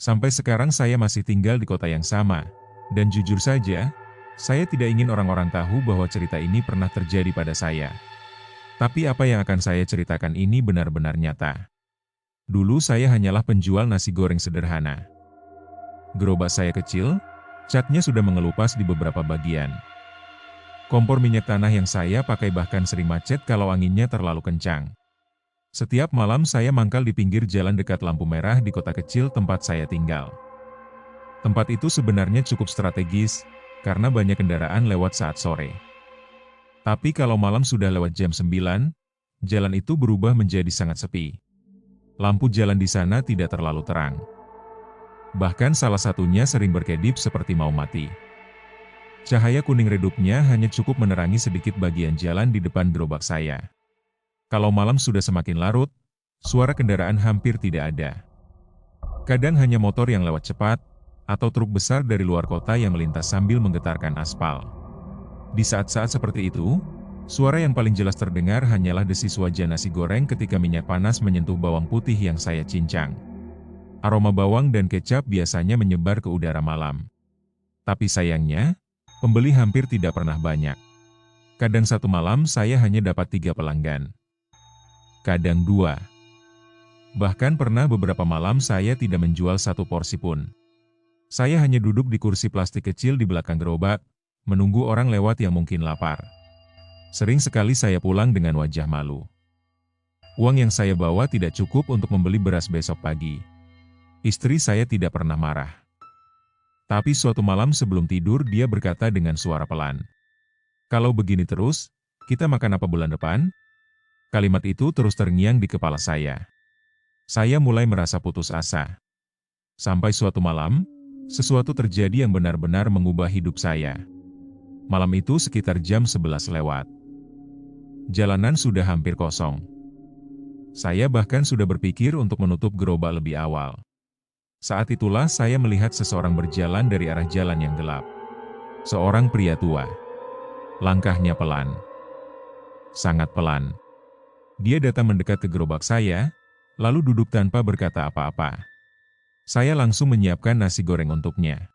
Sampai sekarang saya masih tinggal di kota yang sama, dan jujur saja, saya tidak ingin orang-orang tahu bahwa cerita ini pernah terjadi pada saya. Tapi apa yang akan saya ceritakan ini benar-benar nyata. Dulu saya hanyalah penjual nasi goreng sederhana. Gerobak saya kecil, catnya sudah mengelupas di beberapa bagian. Kompor minyak tanah yang saya pakai bahkan sering macet kalau anginnya terlalu kencang. Setiap malam saya mangkal di pinggir jalan dekat lampu merah di kota kecil tempat saya tinggal. Tempat itu sebenarnya cukup strategis, karena banyak kendaraan lewat saat sore. Tapi kalau malam sudah lewat jam 9, jalan itu berubah menjadi sangat sepi. Lampu jalan di sana tidak terlalu terang. Bahkan salah satunya sering berkedip seperti mau mati. Cahaya kuning redupnya hanya cukup menerangi sedikit bagian jalan di depan gerobak saya. Kalau malam sudah semakin larut, suara kendaraan hampir tidak ada. Kadang hanya motor yang lewat cepat, atau truk besar dari luar kota yang melintas sambil menggetarkan aspal. Di saat-saat seperti itu, suara yang paling jelas terdengar hanyalah desis wajan nasi goreng ketika minyak panas menyentuh bawang putih yang saya cincang. Aroma bawang dan kecap biasanya menyebar ke udara malam. Tapi sayangnya, pembeli hampir tidak pernah banyak. Kadang satu malam saya hanya dapat 3 pelanggan. Kadang 2. Bahkan pernah beberapa malam saya tidak menjual 1 porsi pun. Saya hanya duduk di kursi plastik kecil di belakang gerobak, menunggu orang lewat yang mungkin lapar. Sering sekali saya pulang dengan wajah malu. Uang yang saya bawa tidak cukup untuk membeli beras besok pagi. Istri saya tidak pernah marah. Tapi suatu malam sebelum tidur dia berkata dengan suara pelan, "Kalau begini terus, kita makan apa bulan depan?" Kalimat itu terus terngiang di kepala saya. Saya mulai merasa putus asa. Sampai suatu malam, sesuatu terjadi yang benar-benar mengubah hidup saya. Malam itu sekitar jam 11 lewat. Jalanan sudah hampir kosong. Saya bahkan sudah berpikir untuk menutup gerobak lebih awal. Saat itulah saya melihat seseorang berjalan dari arah jalan yang gelap. Seorang pria tua. Langkahnya pelan. Sangat pelan. Dia datang mendekat ke gerobak saya, lalu duduk tanpa berkata apa-apa. Saya langsung menyiapkan nasi goreng untuknya.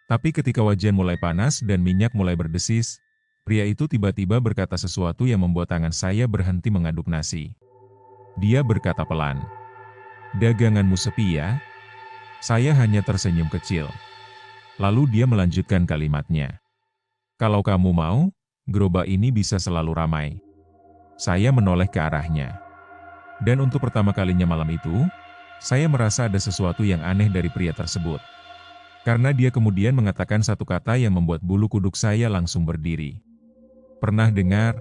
Tapi ketika wajan mulai panas dan minyak mulai berdesis, pria itu tiba-tiba berkata sesuatu yang membuat tangan saya berhenti mengaduk nasi. Dia berkata pelan, "Daganganmu sepi ya?" Saya hanya tersenyum kecil. Lalu dia melanjutkan kalimatnya. "Kalau kamu mau, gerobak ini bisa selalu ramai." Saya menoleh ke arahnya. Dan untuk pertama kalinya malam itu, saya merasa ada sesuatu yang aneh dari pria tersebut. Karena dia kemudian mengatakan satu kata yang membuat bulu kuduk saya langsung berdiri. "Pernah dengar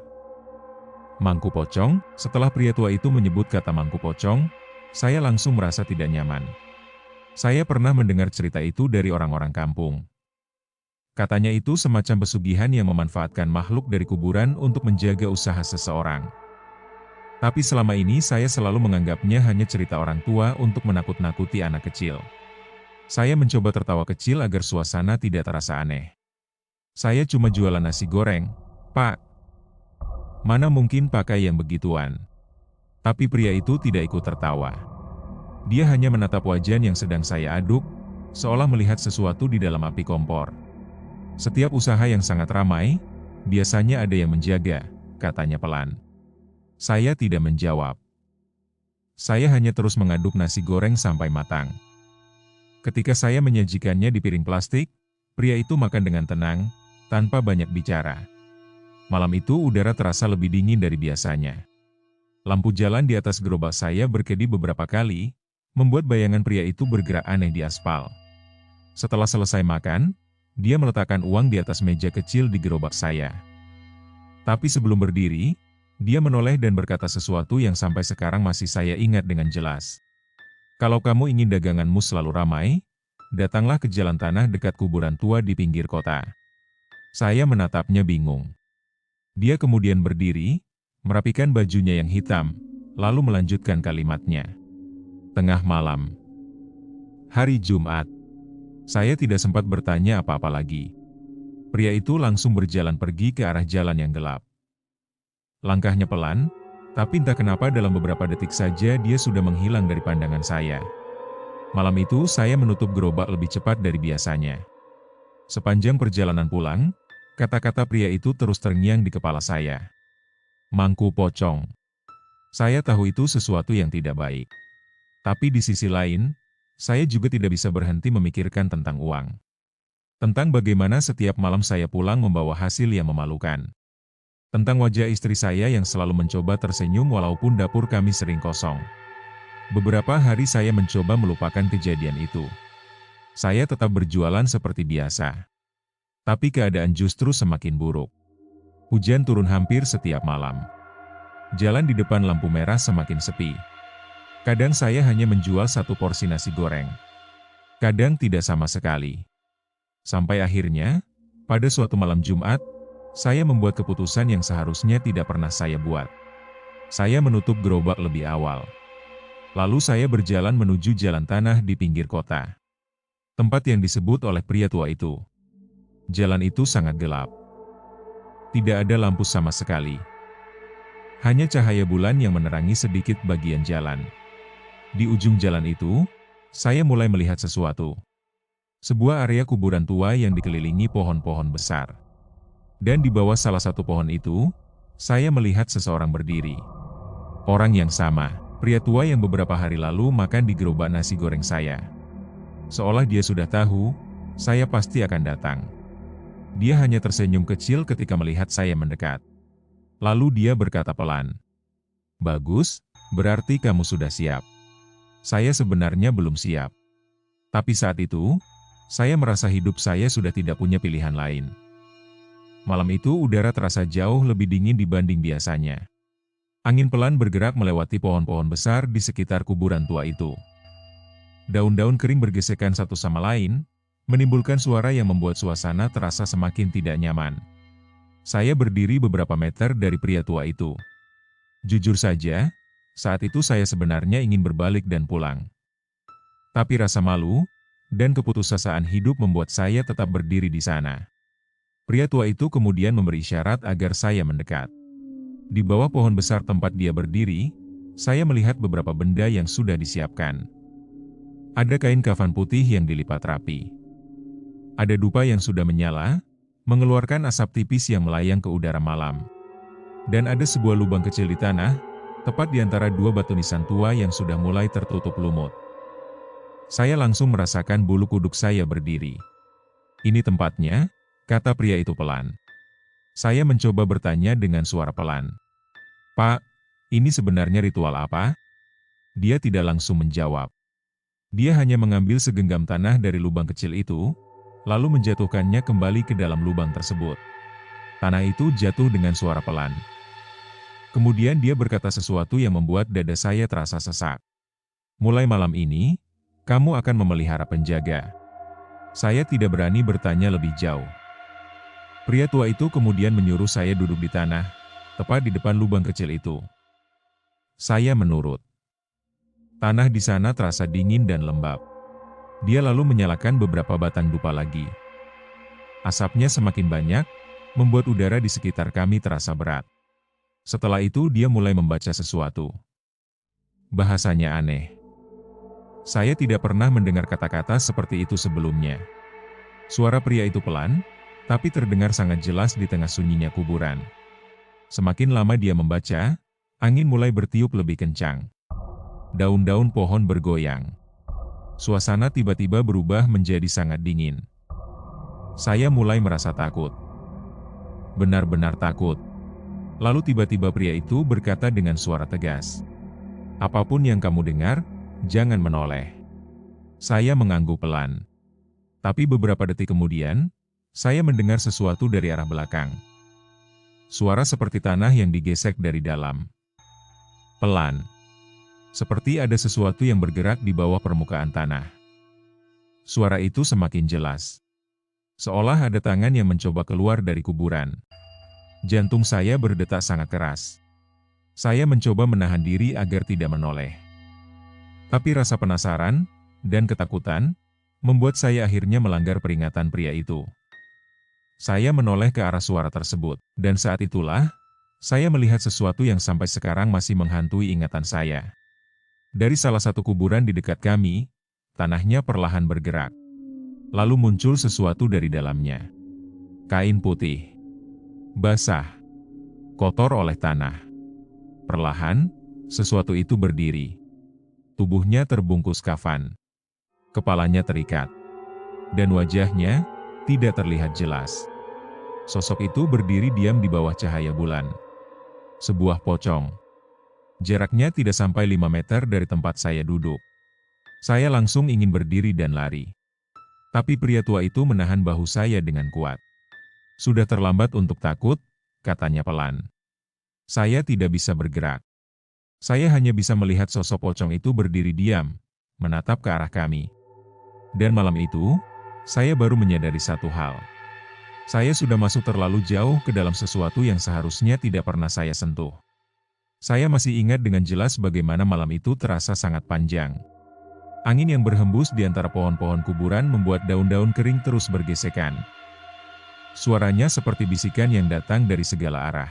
mangku pocong?" Setelah pria tua itu menyebut kata mangku pocong, saya langsung merasa tidak nyaman. Saya pernah mendengar cerita itu dari orang-orang kampung. Katanya itu semacam pesugihan yang memanfaatkan makhluk dari kuburan untuk menjaga usaha seseorang. Tapi selama ini saya selalu menganggapnya hanya cerita orang tua untuk menakut-nakuti anak kecil. Saya mencoba tertawa kecil agar suasana tidak terasa aneh. "Saya cuma jualan nasi goreng, Pak. Mana mungkin pakai yang begituan." Tapi pria itu tidak ikut tertawa. Dia hanya menatap wajan yang sedang saya aduk, seolah melihat sesuatu di dalam api kompor. "Setiap usaha yang sangat ramai, biasanya ada yang menjaga," katanya pelan. Saya tidak menjawab. Saya hanya terus mengaduk nasi goreng sampai matang. Ketika saya menyajikannya di piring plastik, pria itu makan dengan tenang, tanpa banyak bicara. Malam itu udara terasa lebih dingin dari biasanya. Lampu jalan di atas gerobak saya berkedip beberapa kali, membuat bayangan pria itu bergerak aneh di aspal. Setelah selesai makan, dia meletakkan uang di atas meja kecil di gerobak saya. Tapi sebelum berdiri, dia menoleh dan berkata sesuatu yang sampai sekarang masih saya ingat dengan jelas. "Kalau kamu ingin daganganmu selalu ramai, datanglah ke jalan tanah dekat kuburan tua di pinggir kota." Saya menatapnya bingung. Dia kemudian berdiri, merapikan bajunya yang hitam, lalu melanjutkan kalimatnya. Tengah malam. Hari Jumat. Saya tidak sempat bertanya apa-apa lagi. Pria itu langsung berjalan pergi ke arah jalan yang gelap. Langkahnya pelan, tapi entah kenapa dalam beberapa detik saja dia sudah menghilang dari pandangan saya. Malam itu saya menutup gerobak lebih cepat dari biasanya. Sepanjang perjalanan pulang, kata-kata pria itu terus terngiang di kepala saya. Mangku pocong. Saya tahu itu sesuatu yang tidak baik. Tapi di sisi lain, saya juga tidak bisa berhenti memikirkan tentang uang. Tentang bagaimana setiap malam saya pulang membawa hasil yang memalukan. Tentang wajah istri saya yang selalu mencoba tersenyum walaupun dapur kami sering kosong. Beberapa hari saya mencoba melupakan kejadian itu. Saya tetap berjualan seperti biasa. Tapi keadaan justru semakin buruk. Hujan turun hampir setiap malam. Jalan di depan lampu merah semakin sepi. Kadang saya hanya menjual satu porsi nasi goreng. Kadang tidak sama sekali. Sampai akhirnya, pada suatu malam Jumat, saya membuat keputusan yang seharusnya tidak pernah saya buat. Saya menutup gerobak lebih awal. Lalu saya berjalan menuju jalan tanah di pinggir kota. Tempat yang disebut oleh pria tua itu. Jalan itu sangat gelap. Tidak ada lampu sama sekali. Hanya cahaya bulan yang menerangi sedikit bagian jalan. Di ujung jalan itu, saya mulai melihat sesuatu. Sebuah area kuburan tua yang dikelilingi pohon-pohon besar. Dan di bawah salah satu pohon itu, saya melihat seseorang berdiri. Orang yang sama, pria tua yang beberapa hari lalu makan di gerobak nasi goreng saya. Seolah dia sudah tahu, saya pasti akan datang. Dia hanya tersenyum kecil ketika melihat saya mendekat. Lalu dia berkata pelan, "Bagus, berarti kamu sudah siap." Saya sebenarnya belum siap. Tapi saat itu, saya merasa hidup saya sudah tidak punya pilihan lain. Malam itu udara terasa jauh lebih dingin dibanding biasanya. Angin pelan bergerak melewati pohon-pohon besar di sekitar kuburan tua itu. Daun-daun kering bergesekan satu sama lain, menimbulkan suara yang membuat suasana terasa semakin tidak nyaman. Saya berdiri beberapa meter dari pria tua itu. Jujur saja, saat itu saya sebenarnya ingin berbalik dan pulang. Tapi rasa malu dan keputusasaan hidup membuat saya tetap berdiri di sana. Pria tua itu kemudian memberi isyarat agar saya mendekat. Di bawah pohon besar tempat dia berdiri, saya melihat beberapa benda yang sudah disiapkan. Ada kain kafan putih yang dilipat rapi. Ada dupa yang sudah menyala, mengeluarkan asap tipis yang melayang ke udara malam. Dan ada sebuah lubang kecil di tanah, tepat di antara dua batu nisan tua yang sudah mulai tertutup lumut. Saya langsung merasakan bulu kuduk saya berdiri. "Ini tempatnya," kata pria itu pelan. Saya mencoba bertanya dengan suara pelan. "Pak, ini sebenarnya ritual apa?" Dia tidak langsung menjawab. Dia hanya mengambil segenggam tanah dari lubang kecil itu, lalu menjatuhkannya kembali ke dalam lubang tersebut. Tanah itu jatuh dengan suara pelan. Kemudian dia berkata sesuatu yang membuat dada saya terasa sesak. "Mulai malam ini, kamu akan memelihara penjaga." Saya tidak berani bertanya lebih jauh. Pria tua itu kemudian menyuruh saya duduk di tanah, tepat di depan lubang kecil itu. Saya menurut. Tanah di sana terasa dingin dan lembab. Dia lalu menyalakan beberapa batang dupa lagi. Asapnya semakin banyak, membuat udara di sekitar kami terasa berat. Setelah itu dia mulai membaca sesuatu. Bahasanya aneh. Saya tidak pernah mendengar kata-kata seperti itu sebelumnya. Suara pria itu pelan, tapi terdengar sangat jelas di tengah sunyinya kuburan. Semakin lama dia membaca, angin mulai bertiup lebih kencang. Daun-daun pohon bergoyang. Suasana tiba-tiba berubah menjadi sangat dingin. Saya mulai merasa takut. Benar-benar takut. Lalu tiba-tiba pria itu berkata dengan suara tegas, "Apapun yang kamu dengar, jangan menoleh." Saya mengangguk pelan. Tapi beberapa detik kemudian, saya mendengar sesuatu dari arah belakang. Suara seperti tanah yang digesek dari dalam. Pelan. Seperti ada sesuatu yang bergerak di bawah permukaan tanah. Suara itu semakin jelas. Seolah ada tangan yang mencoba keluar dari kuburan. Jantung saya berdetak sangat keras. Saya mencoba menahan diri agar tidak menoleh. Tapi rasa penasaran dan ketakutan membuat saya akhirnya melanggar peringatan pria itu. Saya menoleh ke arah suara tersebut, dan saat itulah saya melihat sesuatu yang sampai sekarang masih menghantui ingatan saya. Dari salah satu kuburan di dekat kami, tanahnya perlahan bergerak. Lalu muncul sesuatu dari dalamnya. Kain putih. Basah. Kotor oleh tanah. Perlahan, sesuatu itu berdiri. Tubuhnya terbungkus kafan. Kepalanya terikat. Dan wajahnya tidak terlihat jelas. Sosok itu berdiri diam di bawah cahaya bulan. Sebuah pocong. Jaraknya tidak sampai 5 meter dari tempat saya duduk. Saya langsung ingin berdiri dan lari. Tapi pria tua itu menahan bahu saya dengan kuat. Sudah terlambat untuk takut, katanya pelan. Saya tidak bisa bergerak. Saya hanya bisa melihat sosok pocong itu berdiri diam, menatap ke arah kami. Dan malam itu, saya baru menyadari satu hal. Saya sudah masuk terlalu jauh ke dalam sesuatu yang seharusnya tidak pernah saya sentuh. Saya masih ingat dengan jelas bagaimana malam itu terasa sangat panjang. Angin yang berhembus di antara pohon-pohon kuburan membuat daun-daun kering terus bergesekan. Suaranya seperti bisikan yang datang dari segala arah.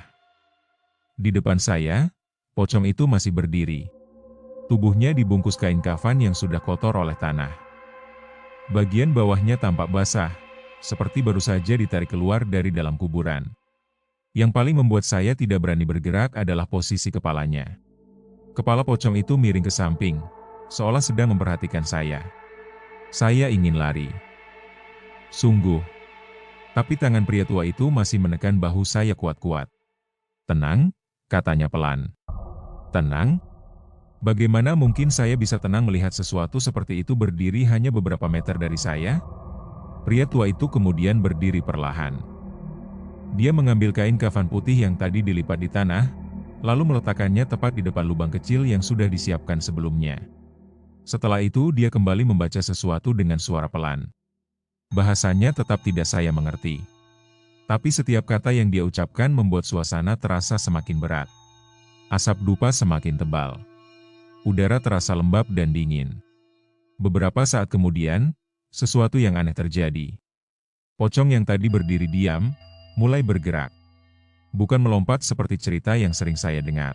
Di depan saya, pocong itu masih berdiri. Tubuhnya dibungkus kain kafan yang sudah kotor oleh tanah. Bagian bawahnya tampak basah, seperti baru saja ditarik keluar dari dalam kuburan. Yang paling membuat saya tidak berani bergerak adalah posisi kepalanya. Kepala pocong itu miring ke samping, seolah sedang memperhatikan saya. Saya ingin lari. Sungguh. Tapi tangan pria tua itu masih menekan bahu saya kuat-kuat. Tenang, katanya pelan. Tenang? Bagaimana mungkin saya bisa tenang melihat sesuatu seperti itu berdiri hanya beberapa meter dari saya? Pria tua itu kemudian berdiri perlahan. Dia mengambil kain kafan putih yang tadi dilipat di tanah, lalu meletakkannya tepat di depan lubang kecil yang sudah disiapkan sebelumnya. Setelah itu dia kembali membaca sesuatu dengan suara pelan. Bahasanya tetap tidak saya mengerti. Tapi setiap kata yang dia ucapkan membuat suasana terasa semakin berat. Asap dupa semakin tebal. Udara terasa lembab dan dingin. Beberapa saat kemudian, sesuatu yang aneh terjadi. Pocong yang tadi berdiri diam, mulai bergerak. Bukan melompat seperti cerita yang sering saya dengar.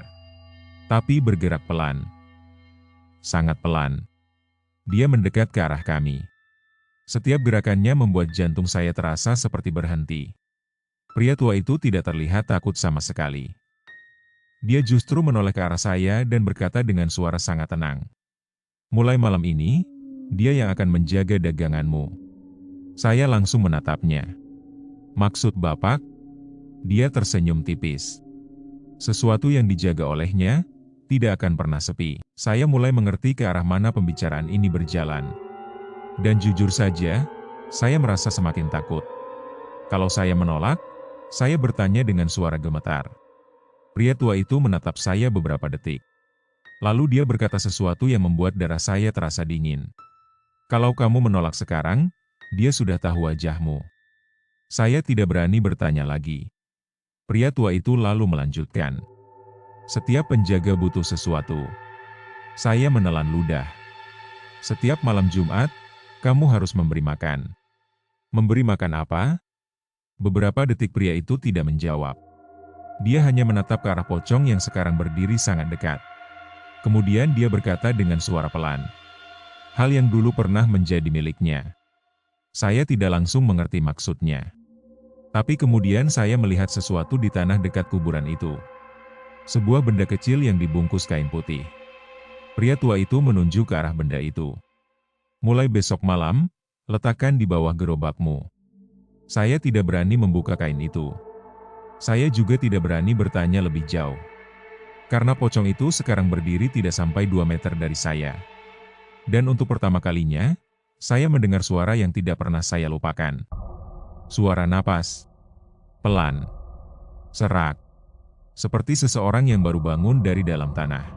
Tapi bergerak pelan. Sangat pelan. Dia mendekat ke arah kami. Setiap gerakannya membuat jantung saya terasa seperti berhenti. Pria tua itu tidak terlihat takut sama sekali. Dia justru menoleh ke arah saya dan berkata dengan suara sangat tenang. Mulai malam ini, dia yang akan menjaga daganganmu. Saya langsung menatapnya. Maksud Bapak? Dia tersenyum tipis. Sesuatu yang dijaga olehnya, tidak akan pernah sepi. Saya mulai mengerti ke arah mana pembicaraan ini berjalan. Dan jujur saja, saya merasa semakin takut. Kalau saya menolak, saya bertanya dengan suara gemetar. Pria tua itu menatap saya beberapa detik. Lalu dia berkata sesuatu yang membuat darah saya terasa dingin. Kalau kamu menolak sekarang, dia sudah tahu wajahmu. Saya tidak berani bertanya lagi. Pria tua itu lalu melanjutkan. Setiap penjaga butuh sesuatu. Saya menelan ludah. Setiap malam Jumat, kamu harus memberi makan. Memberi makan apa? Beberapa detik pria itu tidak menjawab. Dia hanya menatap ke arah pocong yang sekarang berdiri sangat dekat. Kemudian dia berkata dengan suara pelan. Hal yang dulu pernah menjadi miliknya. Saya tidak langsung mengerti maksudnya. Tapi kemudian saya melihat sesuatu di tanah dekat kuburan itu. Sebuah benda kecil yang dibungkus kain putih. Pria tua itu menunjuk ke arah benda itu. Mulai besok malam, letakkan di bawah gerobakmu. Saya tidak berani membuka kain itu. Saya juga tidak berani bertanya lebih jauh. Karena pocong itu sekarang berdiri tidak sampai 2 meter dari saya. Dan untuk pertama kalinya, saya mendengar suara yang tidak pernah saya lupakan. Suara napas. Pelan. Serak. Seperti seseorang yang baru bangun dari dalam tanah.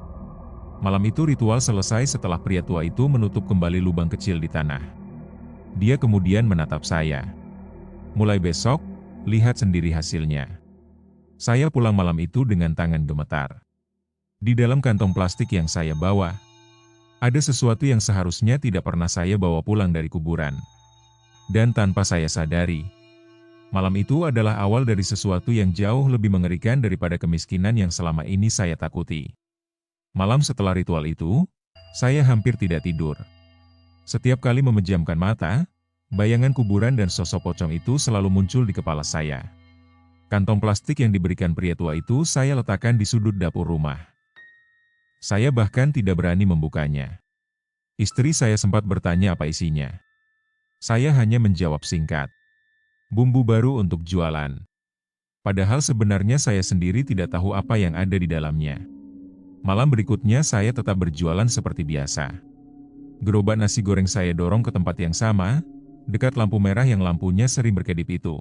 Malam itu ritual selesai setelah pria tua itu menutup kembali lubang kecil di tanah. Dia kemudian menatap saya. Mulai besok, lihat sendiri hasilnya. Saya pulang malam itu dengan tangan gemetar. Di dalam kantong plastik yang saya bawa, ada sesuatu yang seharusnya tidak pernah saya bawa pulang dari kuburan. Dan tanpa saya sadari, malam itu adalah awal dari sesuatu yang jauh lebih mengerikan daripada kemiskinan yang selama ini saya takuti. Malam setelah ritual itu, saya hampir tidak tidur. Setiap kali memejamkan mata, bayangan kuburan dan sosok pocong itu selalu muncul di kepala saya. Kantong plastik yang diberikan pria tua itu saya letakkan di sudut dapur rumah. Saya bahkan tidak berani membukanya. Istri saya sempat bertanya apa isinya. Saya hanya menjawab singkat, "Bumbu baru untuk jualan." Padahal sebenarnya saya sendiri tidak tahu apa yang ada di dalamnya. Malam berikutnya saya tetap berjualan seperti biasa. Gerobak nasi goreng saya dorong ke tempat yang sama, dekat lampu merah yang lampunya sering berkedip itu.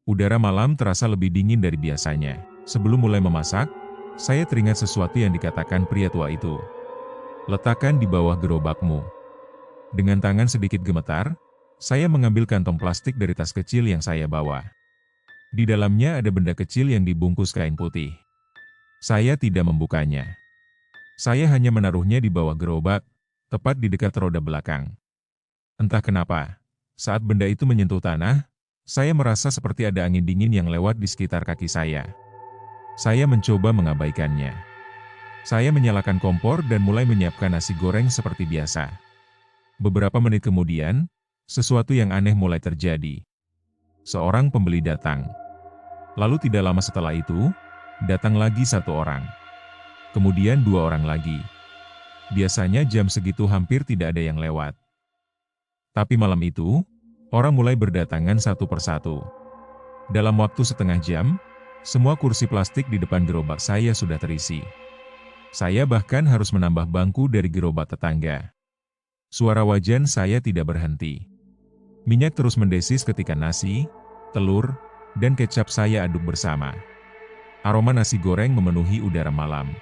Udara malam terasa lebih dingin dari biasanya. Sebelum mulai memasak, saya teringat sesuatu yang dikatakan pria tua itu. "Letakkan di bawah gerobakmu." Dengan tangan sedikit gemetar, saya mengambil kantong plastik dari tas kecil yang saya bawa. Di dalamnya ada benda kecil yang dibungkus kain putih. Saya tidak membukanya. Saya hanya menaruhnya di bawah gerobak, tepat di dekat roda belakang. Entah kenapa, saat benda itu menyentuh tanah, saya merasa seperti ada angin dingin yang lewat di sekitar kaki saya. Saya mencoba mengabaikannya. Saya menyalakan kompor dan mulai menyiapkan nasi goreng seperti biasa. Beberapa menit kemudian, sesuatu yang aneh mulai terjadi. Seorang pembeli datang. Lalu tidak lama setelah itu, datang lagi satu orang. Kemudian 2 orang lagi. Biasanya jam segitu hampir tidak ada yang lewat. Tapi malam itu, orang mulai berdatangan satu persatu. Dalam waktu setengah jam, semua kursi plastik di depan gerobak saya sudah terisi. Saya bahkan harus menambah bangku dari gerobak tetangga. Suara wajan saya tidak berhenti. Minyak terus mendesis ketika nasi, telur, dan kecap saya aduk bersama. Aroma nasi goreng memenuhi udara malam.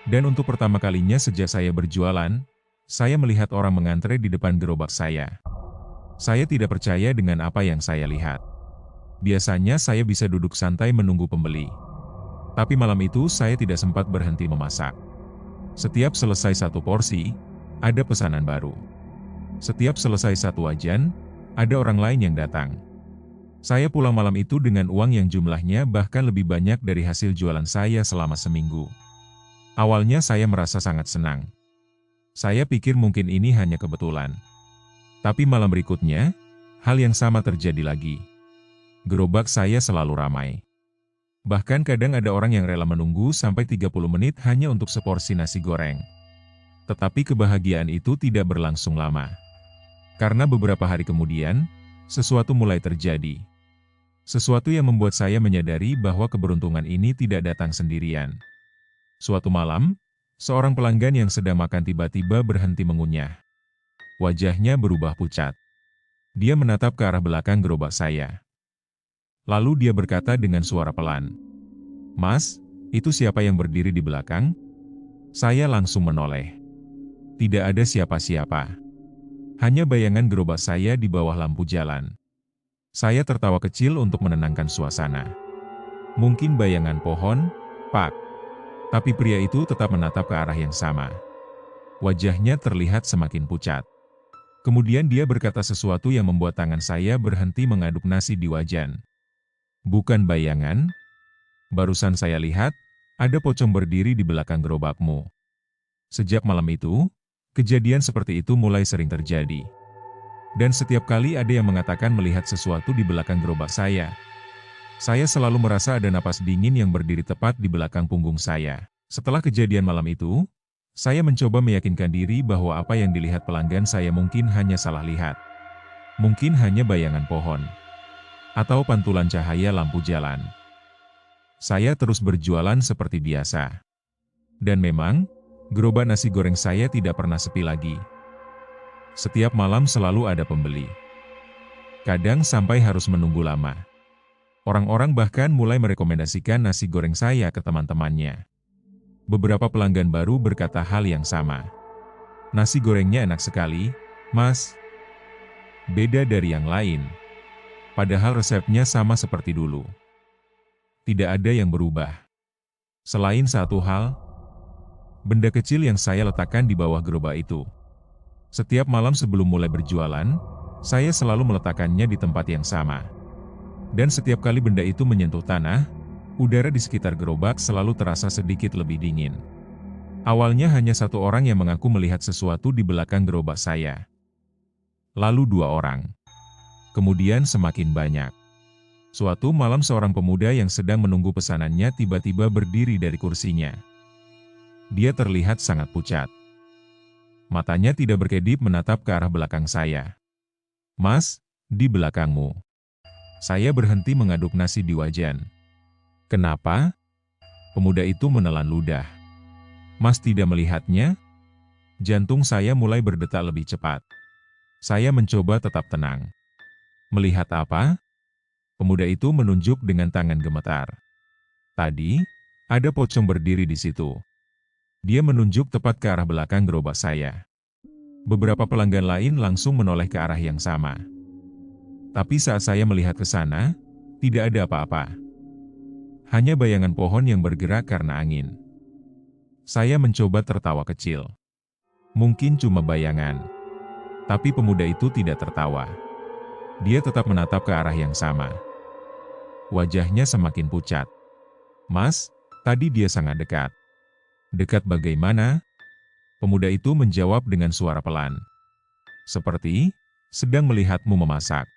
Dan untuk pertama kalinya sejak saya berjualan, saya melihat orang mengantre di depan gerobak saya. Saya tidak percaya dengan apa yang saya lihat. Biasanya saya bisa duduk santai menunggu pembeli. Tapi malam itu saya tidak sempat berhenti memasak. Setiap selesai satu porsi, ada pesanan baru. Setiap selesai satu wajan, ada orang lain yang datang. Saya pulang malam itu dengan uang yang jumlahnya bahkan lebih banyak dari hasil jualan saya selama seminggu. Awalnya saya merasa sangat senang. Saya pikir mungkin ini hanya kebetulan. Tapi malam berikutnya, hal yang sama terjadi lagi. Gerobak saya selalu ramai. Bahkan kadang ada orang yang rela menunggu sampai 30 menit hanya untuk seporsi nasi goreng. Tetapi kebahagiaan itu tidak berlangsung lama. Karena beberapa hari kemudian, sesuatu mulai terjadi. Sesuatu yang membuat saya menyadari bahwa keberuntungan ini tidak datang sendirian. Suatu malam, seorang pelanggan yang sedang makan tiba-tiba berhenti mengunyah. Wajahnya berubah pucat. Dia menatap ke arah belakang gerobak saya. Lalu dia berkata dengan suara pelan, "Mas, itu siapa yang berdiri di belakang?" Saya langsung menoleh. Tidak ada siapa-siapa. Hanya bayangan gerobak saya di bawah lampu jalan. Saya tertawa kecil untuk menenangkan suasana. Mungkin bayangan pohon, Pak. Tapi pria itu tetap menatap ke arah yang sama. Wajahnya terlihat semakin pucat. Kemudian dia berkata sesuatu yang membuat tangan saya berhenti mengaduk nasi di wajan. "Bukan bayangan. Barusan saya lihat, ada pocong berdiri di belakang gerobakmu." Sejak malam itu, kejadian seperti itu mulai sering terjadi. Dan setiap kali ada yang mengatakan melihat sesuatu di belakang gerobak saya selalu merasa ada napas dingin yang berdiri tepat di belakang punggung saya. Setelah kejadian malam itu, saya mencoba meyakinkan diri bahwa apa yang dilihat pelanggan saya mungkin hanya salah lihat. Mungkin hanya bayangan pohon. Atau pantulan cahaya lampu jalan. Saya terus berjualan seperti biasa. Dan memang, gerobak nasi goreng saya tidak pernah sepi lagi. Setiap malam selalu ada pembeli. Kadang sampai harus menunggu lama. Orang-orang bahkan mulai merekomendasikan nasi goreng saya ke teman-temannya. Beberapa pelanggan baru berkata hal yang sama. "Nasi gorengnya enak sekali, Mas. Beda dari yang lain." Padahal resepnya sama seperti dulu. Tidak ada yang berubah. Selain satu hal, benda kecil yang saya letakkan di bawah gerobak itu. Setiap malam sebelum mulai berjualan, saya selalu meletakkannya di tempat yang sama. Dan setiap kali benda itu menyentuh tanah, udara di sekitar gerobak selalu terasa sedikit lebih dingin. Awalnya hanya satu orang yang mengaku melihat sesuatu di belakang gerobak saya. lalu 2 orang. Kemudian semakin banyak. Suatu malam seorang pemuda yang sedang menunggu pesanannya tiba-tiba berdiri dari kursinya. Dia terlihat sangat pucat. Matanya tidak berkedip menatap ke arah belakang saya. "Mas, di belakangmu." Saya berhenti mengaduk nasi di wajan. "Kenapa?" Pemuda itu menelan ludah. "Mas tidak melihatnya?" Jantung saya mulai berdetak lebih cepat. Saya mencoba tetap tenang. "Melihat apa?" Pemuda itu menunjuk dengan tangan gemetar. "Tadi, ada pocong berdiri di situ." Dia menunjuk tepat ke arah belakang gerobak saya. Beberapa pelanggan lain langsung menoleh ke arah yang sama. Tapi saat saya melihat ke sana, tidak ada apa-apa. Hanya bayangan pohon yang bergerak karena angin. Saya mencoba tertawa kecil. Mungkin cuma bayangan. Tapi pemuda itu tidak tertawa. Dia tetap menatap ke arah yang sama. Wajahnya semakin pucat. "Mas, tadi dia sangat dekat." "Dekat bagaimana?" Pemuda itu menjawab dengan suara pelan. "Seperti sedang melihatmu memasak."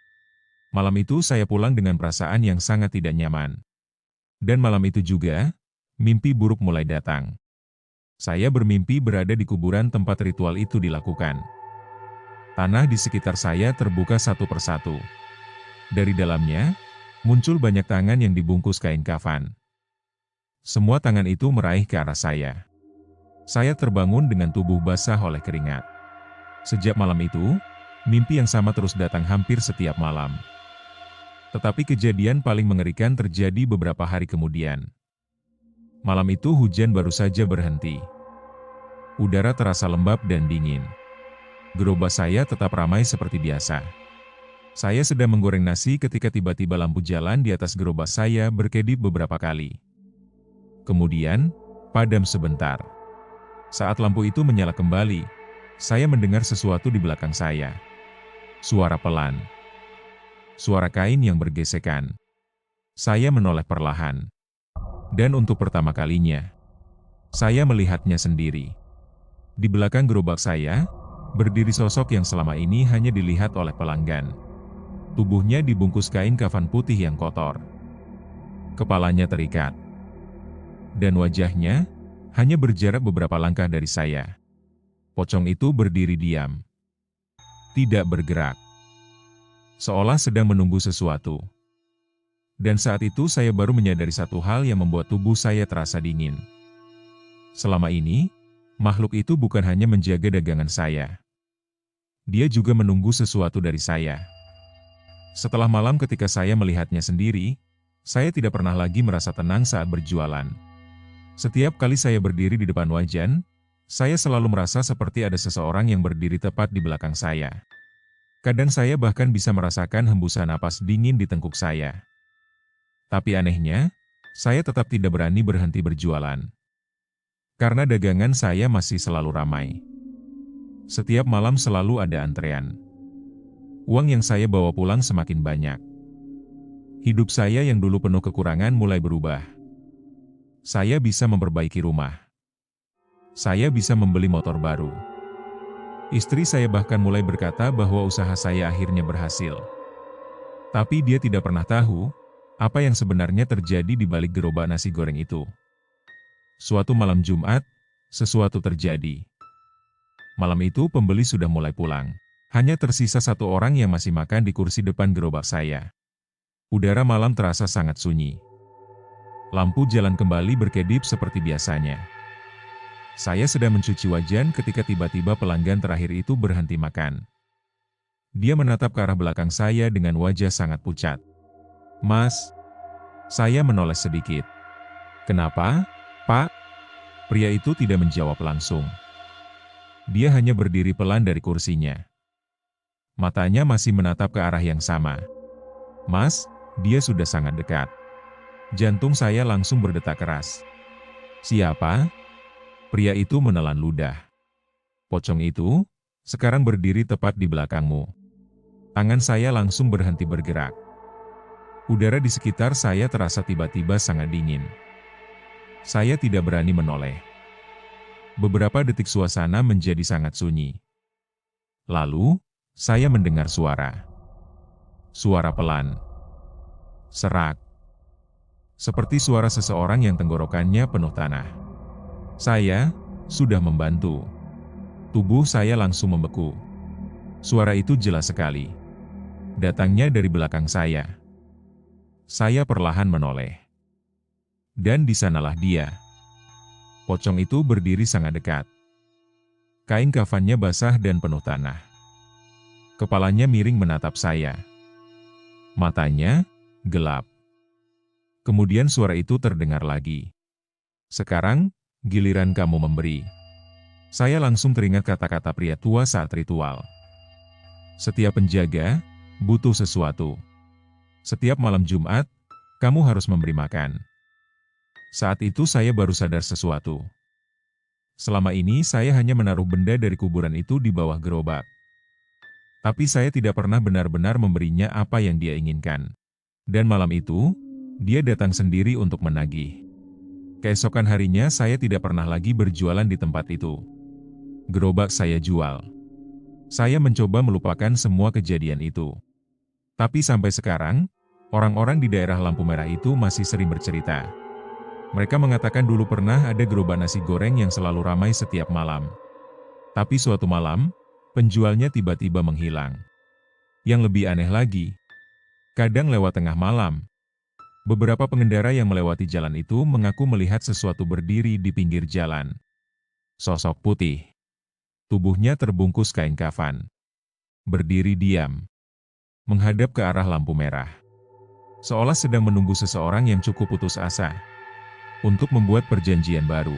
Malam itu saya pulang dengan perasaan yang sangat tidak nyaman. Dan malam itu juga, mimpi buruk mulai datang. Saya bermimpi berada di kuburan tempat ritual itu dilakukan. Tanah di sekitar saya terbuka satu persatu. Dari dalamnya, muncul banyak tangan yang dibungkus kain kafan. Semua tangan itu meraih ke arah saya. Saya terbangun dengan tubuh basah oleh keringat. Sejak malam itu, mimpi yang sama terus datang hampir setiap malam. Tetapi kejadian paling mengerikan terjadi beberapa hari kemudian. Malam itu hujan baru saja berhenti. Udara terasa lembab dan dingin. Gerobak saya tetap ramai seperti biasa. Saya sedang menggoreng nasi ketika tiba-tiba lampu jalan di atas gerobak saya berkedip beberapa kali. Kemudian, padam sebentar. Saat lampu itu menyala kembali, saya mendengar sesuatu di belakang saya. Suara pelan. Suara kain yang bergesekan. Saya menoleh perlahan. Dan untuk pertama kalinya, saya melihatnya sendiri. Di belakang gerobak saya, berdiri sosok yang selama ini hanya dilihat oleh pelanggan. Tubuhnya dibungkus kain kafan putih yang kotor. Kepalanya terikat. Dan wajahnya hanya berjarak beberapa langkah dari saya. Pocong itu berdiri diam. Tidak bergerak. Seolah sedang menunggu sesuatu. Dan saat itu saya baru menyadari satu hal yang membuat tubuh saya terasa dingin. Selama ini, makhluk itu bukan hanya menjaga dagangan saya. Dia juga menunggu sesuatu dari saya. Setelah malam ketika saya melihatnya sendiri, saya tidak pernah lagi merasa tenang saat berjualan. Setiap kali saya berdiri di depan wajan, saya selalu merasa seperti ada seseorang yang berdiri tepat di belakang saya. Kadang saya bahkan bisa merasakan hembusan napas dingin di tengkuk saya. Tapi anehnya, saya tetap tidak berani berhenti berjualan. Karena dagangan saya masih selalu ramai. Setiap malam selalu ada antrean. Uang yang saya bawa pulang semakin banyak. Hidup saya yang dulu penuh kekurangan mulai berubah. Saya bisa memperbaiki rumah. Saya bisa membeli motor baru. Istri saya bahkan mulai berkata bahwa usaha saya akhirnya berhasil. Tapi dia tidak pernah tahu apa yang sebenarnya terjadi di balik gerobak nasi goreng itu. Suatu malam Jumat, sesuatu terjadi. Malam itu pembeli sudah mulai pulang. Hanya tersisa satu orang yang masih makan di kursi depan gerobak saya. Udara malam terasa sangat sunyi. Lampu jalan kembali berkedip seperti biasanya. Saya sedang mencuci wajan ketika tiba-tiba pelanggan terakhir itu berhenti makan. Dia menatap ke arah belakang saya dengan wajah sangat pucat. "Mas." Saya menoleh sedikit. "Kenapa, Pak?" Pria itu tidak menjawab langsung. Dia hanya berdiri pelan dari kursinya. Matanya masih menatap ke arah yang sama. "Mas, dia sudah sangat dekat." Jantung saya langsung berdetak keras. "Siapa?" Pria itu menelan ludah. "Pocong itu, sekarang berdiri tepat di belakangmu." Tangan saya langsung berhenti bergerak. Udara di sekitar saya terasa tiba-tiba sangat dingin. Saya tidak berani menoleh. Beberapa detik suasana menjadi sangat sunyi. Lalu, Saya mendengar suara. Suara pelan. Serak. Seperti suara seseorang yang tenggorokannya penuh tanah. Saya sudah membantu. Tubuh saya langsung membeku. Suara itu jelas sekali. Datangnya dari belakang saya. Saya perlahan menoleh. Dan di sanalah dia. Pocong itu berdiri sangat dekat. Kain kafannya basah dan penuh tanah. Kepalanya miring menatap saya. Matanya gelap. Kemudian suara itu terdengar lagi. Sekarang, giliran kamu memberi. Saya langsung teringat kata-kata pria tua saat ritual. Setiap penjaga butuh sesuatu. Setiap malam Jumat, kamu harus memberi makan. Saat itu saya baru sadar sesuatu. Selama ini saya hanya menaruh benda dari kuburan itu di bawah gerobak. Tapi saya tidak pernah benar-benar memberinya apa yang dia inginkan. Dan malam itu, dia datang sendiri untuk menagih. Keesokan harinya saya tidak pernah lagi berjualan di tempat itu. Gerobak saya jual. Saya mencoba melupakan semua kejadian itu. Tapi sampai sekarang, orang-orang di daerah lampu merah itu masih sering bercerita. Mereka mengatakan dulu pernah ada gerobak nasi goreng yang selalu ramai setiap malam. Tapi suatu malam, penjualnya tiba-tiba menghilang. Yang lebih aneh lagi, kadang lewat tengah malam, beberapa pengendara yang melewati jalan itu mengaku melihat sesuatu berdiri di pinggir jalan. Sosok putih. Tubuhnya terbungkus kain kafan. Berdiri diam. Menghadap ke arah lampu merah. Seolah sedang menunggu seseorang yang cukup putus asa untuk membuat perjanjian baru.